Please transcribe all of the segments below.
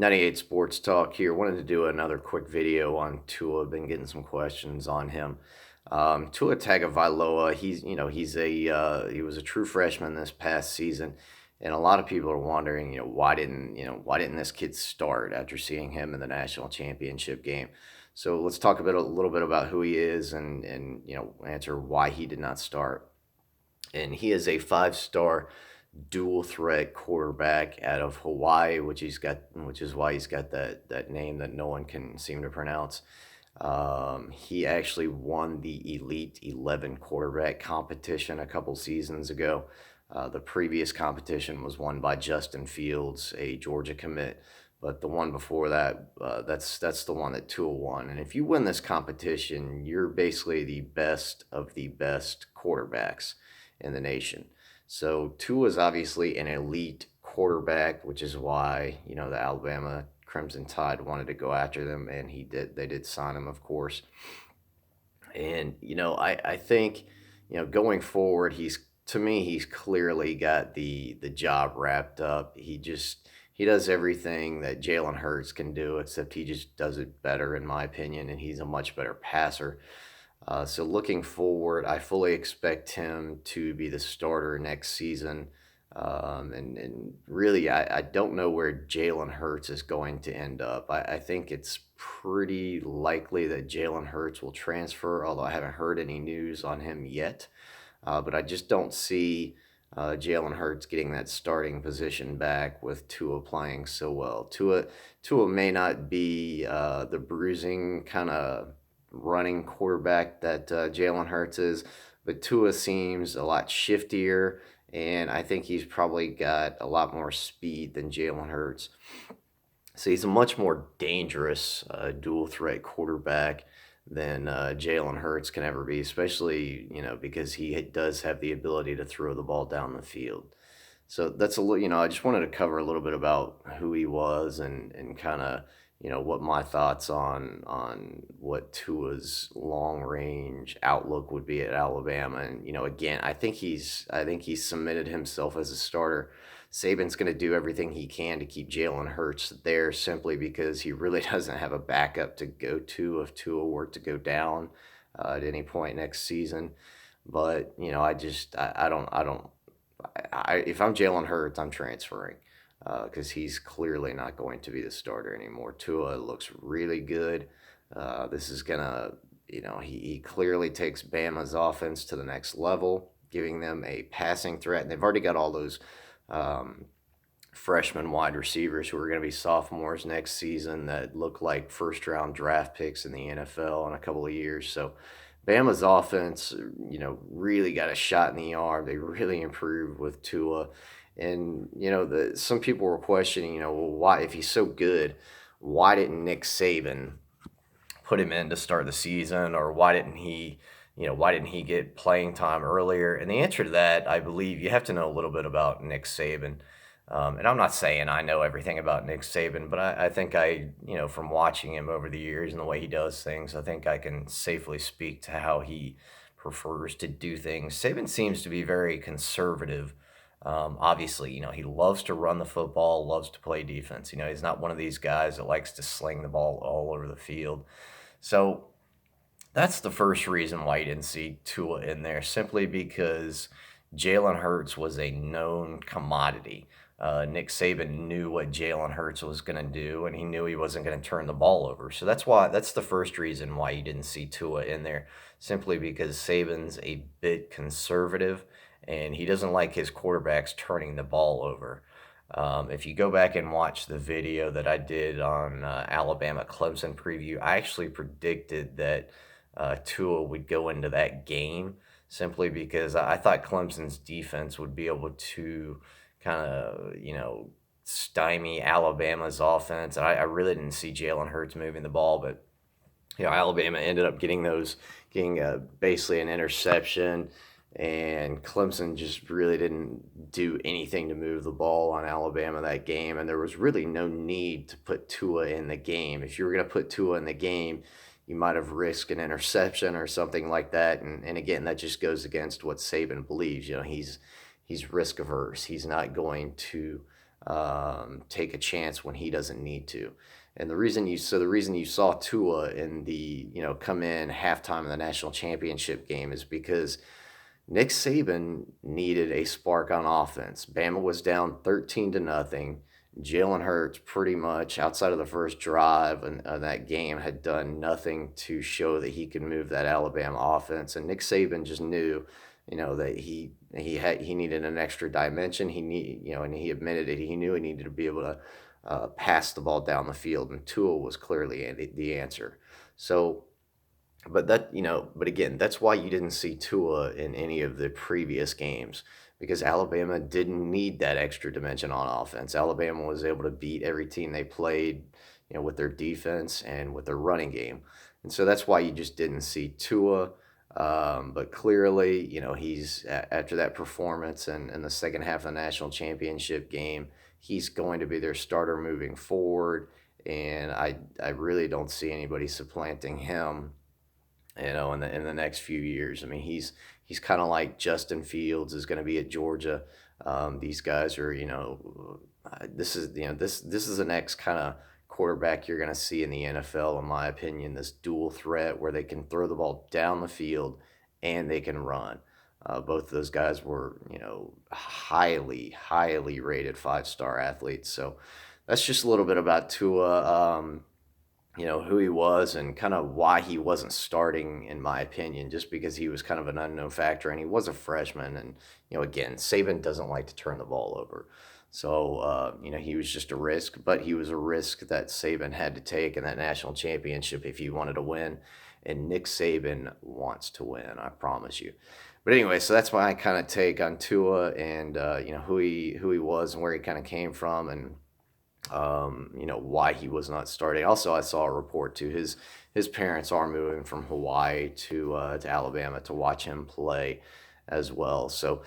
98 Sports Talk here. Wanted to do another quick video on Tua. Been getting some questions on him. Tua Tagovailoa, he was a true freshman this past season, and a lot of people are wondering, why didn't this kid start after seeing him in the national championship game? So let's talk a little bit about who he is and answer why he did not start. And he is a five-star dual threat quarterback out of Hawaii, which is why he's got that name that no one can seem to pronounce. He actually won the Elite 11 quarterback competition a couple seasons ago. The previous competition was won by Justin Fields, a Georgia commit, but the one before that, that's the one that Tua won. And if you win this competition, you're basically the best of the best quarterbacks in the nation. So Tua is obviously an elite quarterback, which is why the Alabama Crimson Tide wanted to go after them, and he did. They did sign him, of course. And I think going forward, he's clearly got the job wrapped up. He does everything that Jalen Hurts can do, except he just does it better, in my opinion, and he's a much better passer. So looking forward, I fully expect him to be the starter next season. And really, I don't know where Jalen Hurts is going to end up. I think it's pretty likely that Jalen Hurts will transfer, although I haven't heard any news on him yet. But I just don't see Jalen Hurts getting that starting position back with Tua playing so well. Tua may not be the bruising kind of running quarterback that Jalen Hurts is, but Tua seems a lot shiftier, and I think he's probably got a lot more speed than Jalen Hurts. So he's a much more dangerous dual threat quarterback than Jalen Hurts can ever be, especially because he does have the ability to throw the ball down the field. So that's a little, I just wanted to cover a little bit about who he was and kind of what my thoughts on what Tua's long range outlook would be at Alabama. And again, I think he's submitted himself as a starter. Saban's going to do everything he can to keep Jalen Hurts there, simply because he really doesn't have a backup to go to if Tua were to go down at any point next season. But if I'm Jalen Hurts, I'm transferring because he's clearly not going to be the starter anymore. Tua looks really good. This is gonna, he clearly takes Bama's offense to the next level, giving them a passing threat, and they've already got all those freshman wide receivers who are going to be sophomores next season that look like first round draft picks in the NFL in a couple of years. So Bama's offense, really got a shot in the arm. They really improved with Tua. And, some people were questioning, well, why, if he's so good, why didn't Nick Saban put him in to start the season, or why didn't he get playing time earlier? And the answer to that, I believe, you have to know a little bit about Nick Saban. And I'm not saying I know everything about Nick Saban, but I think from watching him over the years and the way he does things, I think I can safely speak to how he prefers to do things. Saban seems to be very conservative. Obviously, he loves to run the football, loves to play defense. He's not one of these guys that likes to sling the ball all over the field. So that's the first reason why you didn't see Tua in there, simply because Jalen Hurts was a known commodity. Nick Saban knew what Jalen Hurts was going to do, and he knew he wasn't going to turn the ball over. So that's the first reason why you didn't see Tua in there, simply because Saban's a bit conservative, and he doesn't like his quarterbacks turning the ball over. If you go back and watch the video that I did on Alabama Clemson preview, I actually predicted that Tua would go into that game, simply because I thought Clemson's defense would be able to kind of, stymie Alabama's offense. And I really didn't see Jalen Hurts moving the ball, but Alabama ended up getting basically an interception, and Clemson just really didn't do anything to move the ball on Alabama that game, and there was really no need to put Tua in the game. If you were going to put Tua in the game, you might have risked an interception or something like that, and again, that just goes against what Saban believes. He's risk averse. He's not going to take a chance when he doesn't need to. And the reason you saw Tua in the come in halftime of the national championship game is because Nick Saban needed a spark on offense. Bama was down 13-0. Jalen Hurts, pretty much outside of the first drive of that game, had done nothing to show that he could move that Alabama offense. And Nick Saban just knew, that he needed an extra dimension. And he admitted it. He knew he needed to be able to pass the ball down the field, and Tua was clearly the answer. So, but again, that's why you didn't see Tua in any of the previous games, because Alabama didn't need that extra dimension on offense. Alabama was able to beat every team they played, with their defense and with their running game. And so that's why you just didn't see Tua. But clearly, after that performance and in the second half of the national championship game, he's going to be their starter moving forward. And I really don't see anybody supplanting him, in the next few years. I mean, he's kind of like Justin Fields is going to be at Georgia. These guys are, this is the next kind of quarterback you're going to see in the NFL, in my opinion. This dual threat where they can throw the ball down the field and they can run. Both of those guys were, highly, highly rated 5-star athletes. So that's just a little bit about Tua. Who he was and kind of why he wasn't starting, in my opinion, just because he was kind of an unknown factor and he was a freshman. And, again, Saban doesn't like to turn the ball over. So, he was just a risk, but he was a risk that Saban had to take in that national championship if he wanted to win. And Nick Saban wants to win, I promise you. But anyway, so that's my kind of take on Tua and, who he was and where he kind of came from, and why he was not starting. Also, I saw a report too. His parents are moving from Hawaii to Alabama to watch him play as well. So,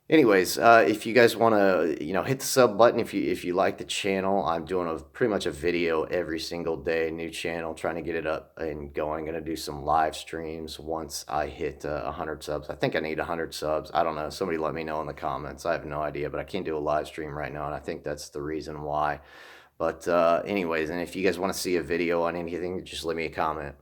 anyways, if you guys want to, hit the sub button if you like the channel. I'm doing pretty much a video every single day, new channel, trying to get it up and going. Going to do some live streams once I hit 100 subs. I think I need 100 subs. I don't know. Somebody let me know in the comments. I have no idea, but I can't do a live stream right now, and I think that's the reason why. But anyways, and if you guys want to see a video on anything, just leave me a comment.